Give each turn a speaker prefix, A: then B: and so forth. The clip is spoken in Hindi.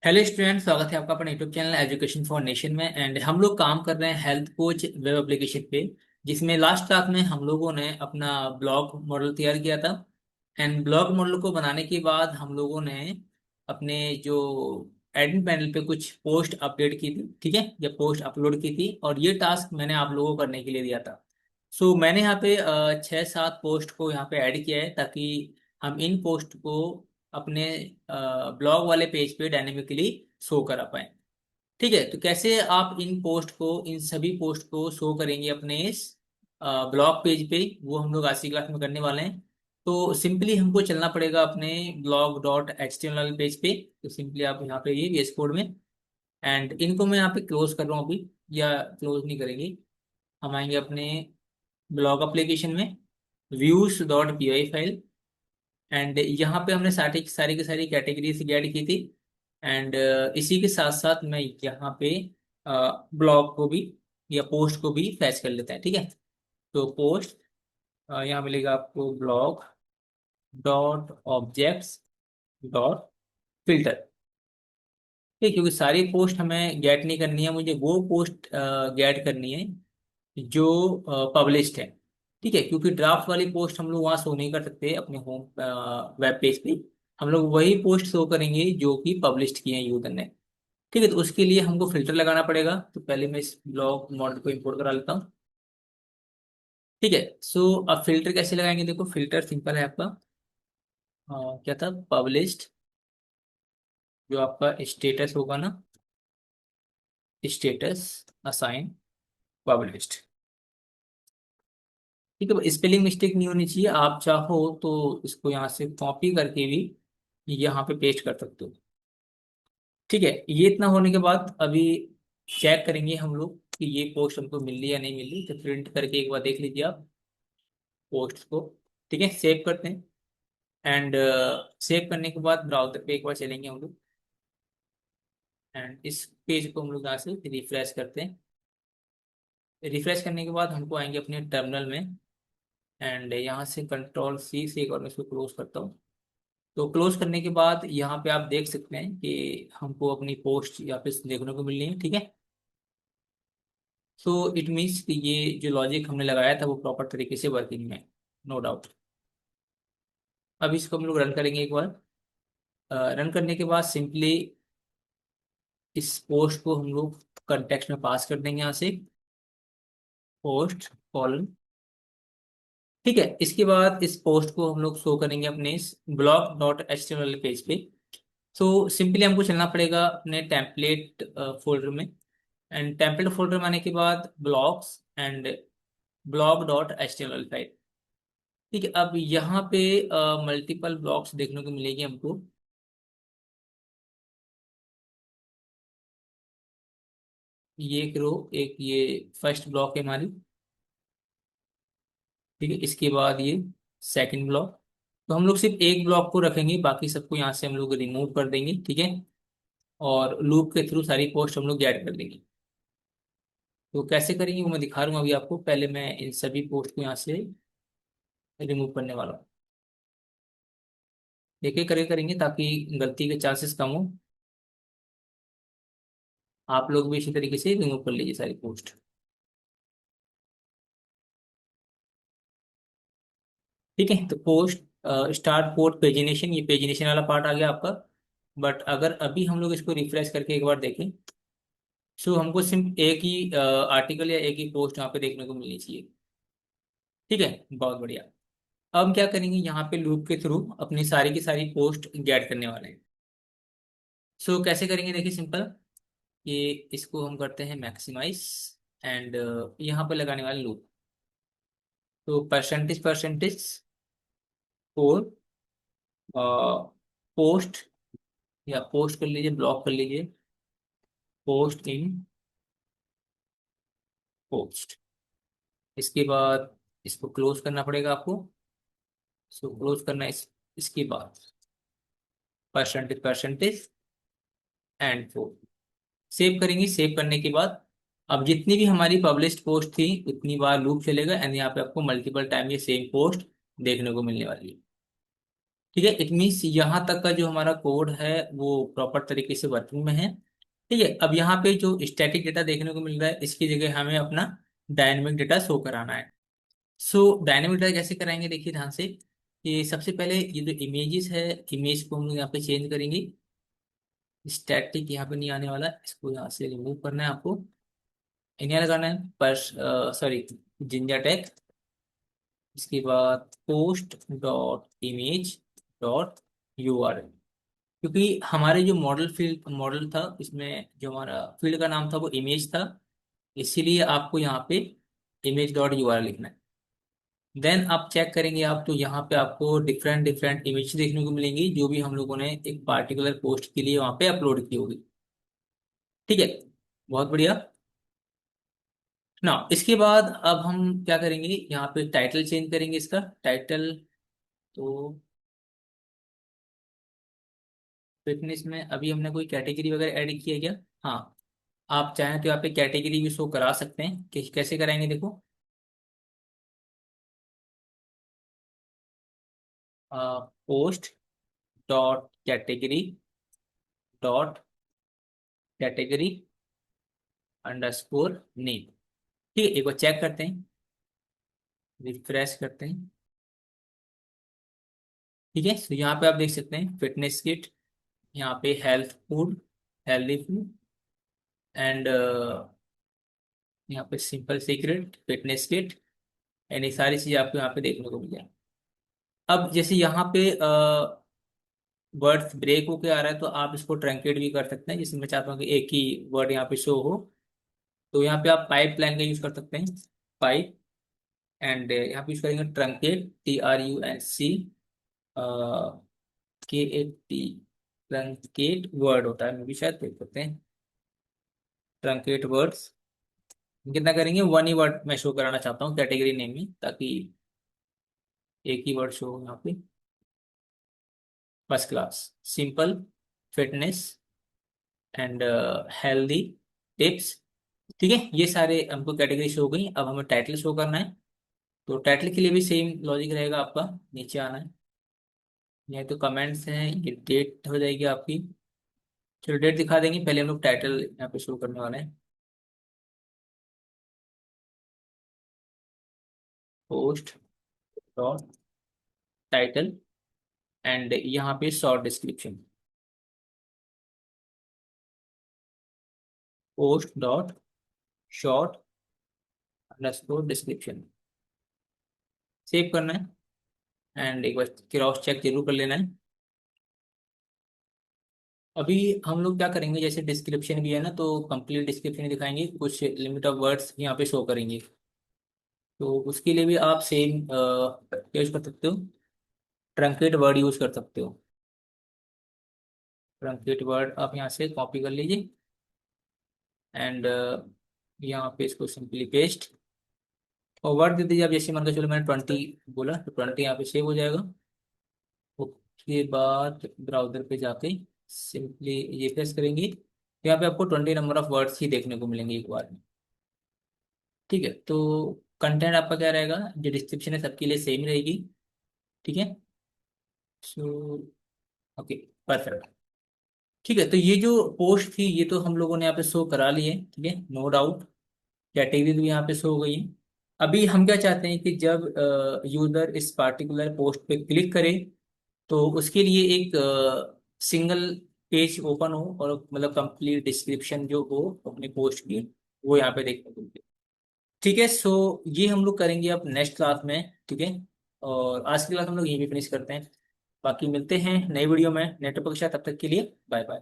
A: हेलो स्टूडेंट, स्वागत है आपका अपने YouTube channel education for nation में। एंड हम लोग काम कर रहे हैं हेल्थ कोच वेब एप्लीकेशन पे, जिसमें लास्ट क्लास में हम लोगों ने अपना ब्लॉग मॉडल तैयार किया था। एंड ब्लॉग मॉडल को बनाने के बाद हम लोगों ने अपने जो एडमिन पैनल पे कुछ पोस्ट अपडेट की थी, ठीक है, या पोस्ट अपलोड की थी, और ये टास्क मैंने आप लोगों को करने के लिए दिया था। सो मैंने यहाँ पे 6-7 पोस्ट को यहाँ पे ऐड किया है, ताकि हम इन पोस्ट को अपने ब्लॉग वाले पेज पे डायनेमिकली शो करा पाए। ठीक है, तो कैसे आप इन सभी पोस्ट को शो करेंगे अपने इस ब्लॉग पेज पे, वो हम लोग आज की क्लास में करने वाले हैं। तो सिंपली हमको चलना पड़ेगा अपने blog.html पेज पे। तो सिंपली आप यहाँ पे ये VS कोड में, एंड इनको मैं यहाँ पे क्लोज कर रहा हूँ अभी, या क्लोज नहीं करेंगे। हम आएंगे अपने ब्लॉग एप्लीकेशन में, views.py फाइल, एंड यहाँ पे हमने सारी सारी की सारी कैटेगरीज ऐड की थी। एंड इसी के साथ साथ मैं यहाँ पे ब्लॉग को भी या पोस्ट को भी फैच कर लेते हैं, ठीक है। तो पोस्ट यहाँ मिलेगा आपको blog dot objects dot filter. ठीक, क्योंकि सारी पोस्ट हमें गेट नहीं करनी है, मुझे वो पोस्ट गेट करनी है जो पब्लिश्ड है। ठीक है, क्योंकि ड्राफ्ट वाली पोस्ट हम लोग वहाँ शो नहीं कर सकते अपने होम वेब पेज पे। हम लोग वही पोस्ट शो करेंगे जो कि पब्लिश्ड किए हैं यूजर ने। ठीक है, तो उसके लिए हमको फिल्टर लगाना पड़ेगा। तो पहले मैं इस ब्लॉग मॉडल को इंपोर्ट करा लेता हूँ। ठीक है, सो अब फिल्टर कैसे लगाएंगे, देखो फिल्टर सिंपल है आपका। क्या था, पब्लिश्ड, जो आपका स्टेटस होगा ना, स्टेटस असाइन पब्लिश्ड। ठीक है, स्पेलिंग मिस्टेक नहीं होनी चाहिए। आप चाहो तो इसको यहाँ से कॉपी करके भी यहाँ पे पेस्ट कर सकते हो। ठीक है, ये इतना होने के बाद अभी चेक करेंगे हम लोग कि ये पोस्ट हमको मिल रही या नहीं मिल रही। तो प्रिंट करके एक बार देख लीजिए आप पोस्ट को। ठीक है, सेव करते हैं। एंड सेव करने के बाद ब्राउजर पे एक बार चलेंगे हम लोग, एंड इस पेज को हम लोग यहाँ से रिफ्रेश करते हैं। रिफ्रेश करने के बाद हमको आएंगे अपने टर्मिनल में, एंड यहाँ से कंट्रोल C से एक बार मैं इसको क्लोज करता हूँ। तो क्लोज करने के बाद यहाँ पे आप देख सकते हैं कि हमको अपनी पोस्ट यहाँ पे देखने को मिल रही है, ठीक है। सो इट मीन्स कि ये जो लॉजिक हमने लगाया था वो प्रॉपर तरीके से वर्किंग में, नो डाउट। अब इसको हम लोग रन करेंगे एक बार। रन करने के बाद सिंपली इस पोस्ट को हम लोग कंटेक्स्ट में पास कर देंगे यहाँ से, पोस्ट कॉलन। ठीक है, इसके बाद इस पोस्ट को हम लोग शो करेंगे अपने इस blog.html पेज पे। सो सिंपली हमको चलना पड़ेगा अपने टेम्पलेट फोल्डर में, एंड टेम्पलेट फोल्डर में आने के बाद ब्लॉग्स एंड blog.html फाइल। ठीक है, अब यहाँ पे मल्टीपल ब्लॉक्स देखने को मिलेगी हमको। ये एक रो, एक ये फर्स्ट ब्लॉक है हमारी। ठीक है, इसके बाद ये सेकंड ब्लॉक। तो हम लोग सिर्फ एक ब्लॉक को रखेंगे, बाकी सबको यहाँ से हम लोग रिमूव कर देंगे, ठीक है। और लूप के थ्रू सारी पोस्ट हम लोग ऐड कर देंगे। तो कैसे करेंगे वो मैं दिखा रहा हूँ अभी आपको। पहले मैं इन सभी पोस्ट को यहाँ से रिमूव करने वाला हूँ। एक एक करके करेंगे ताकि गलती के चांसेस कम हो। आप लोग भी इसी तरीके से रिमूव कर लीजिए सारी पोस्ट। ठीक है, तो पोस्ट स्टार्ट पोर्ट पेजिनेशन, ये पेजिनेशन वाला पार्ट आ गया आपका। बट अगर अभी हम लोग इसको रिफ्रेश करके एक बार देखें, सो हमको सिर्फ एक ही आर्टिकल या एक ही पोस्ट यहाँ पे देखने को मिलनी चाहिए। ठीक है, बहुत बढ़िया। अब हम क्या करेंगे, यहाँ पे लूप के थ्रू अपनी सारी की सारी पोस्ट गेट करने वाले हैं। सो कैसे करेंगे, देखिए सिंपल। ये इसको हम करते हैं मैक्सिमाइज, एंड यहाँ पे लगाने वाले लूप। तो परसेंटेज परसेंटेज फोर पोस्ट, या पोस्ट कर लीजिए, ब्लॉक कर लीजिए, पोस्ट इन पोस्ट। इसके बाद इसको क्लोज करना पड़ेगा आपको। इसको क्लोज करना इसके बाद percentage percentage and four. Save करेंगे। सेव करने के बाद अब जितनी भी हमारी पब्लिश्ड पोस्ट थी उतनी बार लूप चलेगा, एंड यहाँ पे आपको मल्टीपल टाइम ये सेम पोस्ट देखने को मिलने वाली है। ठीक है, इट मीन्स यहाँ तक का जो हमारा कोड है वो प्रॉपर तरीके से वर्किंग में है। ठीक है, अब यहाँ पे जो स्टैटिक डेटा देखने को मिल रहा है इसकी जगह हमें अपना डायनेमिक डेटा शो कराना है। सो डायनेमिक डेटा कैसे कराएंगे, देखिए ध्यान से। कि सबसे पहले ये जो इमेजेस है, इमेज को हम लोग यहाँ पे चेंज करेंगे। स्टैटिक यहाँ पे नहीं आने वाला, इसको यहाँ से रिमूव करना है आपको। इन्हें लगाना है पर, सॉरी, जिंजा टैग। इसके बाद post dot image dot URL. क्योंकि हमारे जो मॉडल था इसमें जो हमारा फील्ड का नाम था वो इमेज था, इसीलिए आपको यहाँ पे इमेज डॉट यूआरएल लिखना है। देन आप चेक करेंगे आप, तो यहाँ पे आपको डिफरेंट डिफरेंट इमेज देखने को मिलेंगी जो भी हम लोगों ने एक पार्टिकुलर पोस्ट के लिए वहाँ पे अपलोड की होगी। ठीक है, बहुत बढ़िया ना। इसके बाद अब हम क्या करेंगे, यहाँ पे टाइटल चेंज करेंगे इसका टाइटल। तो फिटनेस में अभी हमने कोई कैटेगरी वगैरह ऐड किया है क्या? हाँ, आप चाहें तो यहाँ पे कैटेगरी भी शो करा सकते हैं। कैसे कराएंगे देखो। Post dot category dot category underscore name. ठीक है, एक बार चेक करते हैं, रिफ्रेश करते हैं। ठीक है, तो यहाँ पे आप देख सकते हैं फिटनेस किट, यहाँ पे health food, healthy food, and यहाँ पे simple secret fitness kit, and ये सारी चीजें आपको यहाँ पे देखने को मिल जाए। अब जैसे यहाँ पे वर्ड्स ब्रेक होके आ रहा है तो आप इसको ट्रंकेट भी कर सकते हैं, जैसे मैं चाहता हूँ कि एक ही वर्ड यहाँ पे शो हो। तो यहाँ पे आप पाइप लाइन का यूज कर सकते हैं, पाइप। एंड यहाँ पे यूज करेंगे truncate, TRUNC KAT, truncate word होता है, मैं भी शायद देख सकते हैं ट्रंकेट वर्ड्स। कितना करेंगे, वन ही वर्ड मैं शो कराना चाहता हूँ कैटेगरी नेम में, ताकि एक ही वर्ड शो हो यहाँ पे। First class, simple, fitness, and healthy tips. ठीक है, ये सारे हमको कैटेगरी शो हो गई। अब हमें टाइटल शो करना है। तो टाइटल के लिए भी सेम लॉजिक रहेगा आपका, नीचे आना है। ये तो कमेंट्स हैं, ये डेट हो जाएगी आपकी। चलो डेट दिखा देंगे, पहले हम लोग टाइटल यहाँ पे शो करने वाले हैं। पोस्ट डॉट टाइटल, एंड यहाँ पे short description. Post dot short underscore description. Save करना है, एंड एक बार क्रॉस चेक जरूर कर लेना है। अभी हम लोग क्या करेंगे, जैसे डिस्क्रिप्शन भी है ना, तो कंप्लीट डिस्क्रिप्शन ही दिखाएंगे, कुछ लिमिट ऑफ वर्ड्स यहाँ पे शो करेंगे। तो उसके लिए भी आप सेम क्या यूज कर सकते हो, ट्रंकेट वर्ड यूज कर सकते हो। ट्रंकेट वर्ड आप यहाँ से कॉपी कर लीजिए, एंड यहाँ पे इसको सिंपली पेस्ट और वर्ड दे दीजिए। अब जैसे मान के चलो मैंने 20 बोला, तो 20 यहाँ पे सेव हो जाएगा। उसके बाद ब्राउजर पे जाके सिंपली ये प्रेस करेंगे, तो यहाँ पे आपको 20 नंबर ऑफ वर्ड्स ही देखने को मिलेंगे एक बार में। ठीक है, तो कंटेंट आपका क्या रहेगा, जो डिस्क्रिप्शन है सबके लिए सेम रहेगी। ठीक है, सो ओके, परफेक्ट। ठीक है, तो ये जो पोस्ट थी ये तो हम लोगों ने यहाँ पे शो करा ली है। ठीक है, नो डाउट। कैटेगरी भी यहाँ पे शो हो गई है। अभी हम क्या चाहते हैं कि जब यूजर इस पार्टिकुलर पोस्ट पे क्लिक करे तो उसके लिए एक सिंगल पेज ओपन हो, और मतलब कंप्लीट डिस्क्रिप्शन जो हो अपने पोस्ट की, वो यहाँ पे देखने को मिले। ठीक है, सो ये हम लोग करेंगे अब नेक्स्ट क्लास में। ठीक है, और आज की क्लास हम लोग यहीं पे फिनिश करते हैं। बाकी मिलते हैं नई वीडियो में नेटवर्क के साथ, तब तक के लिए बाय बाय।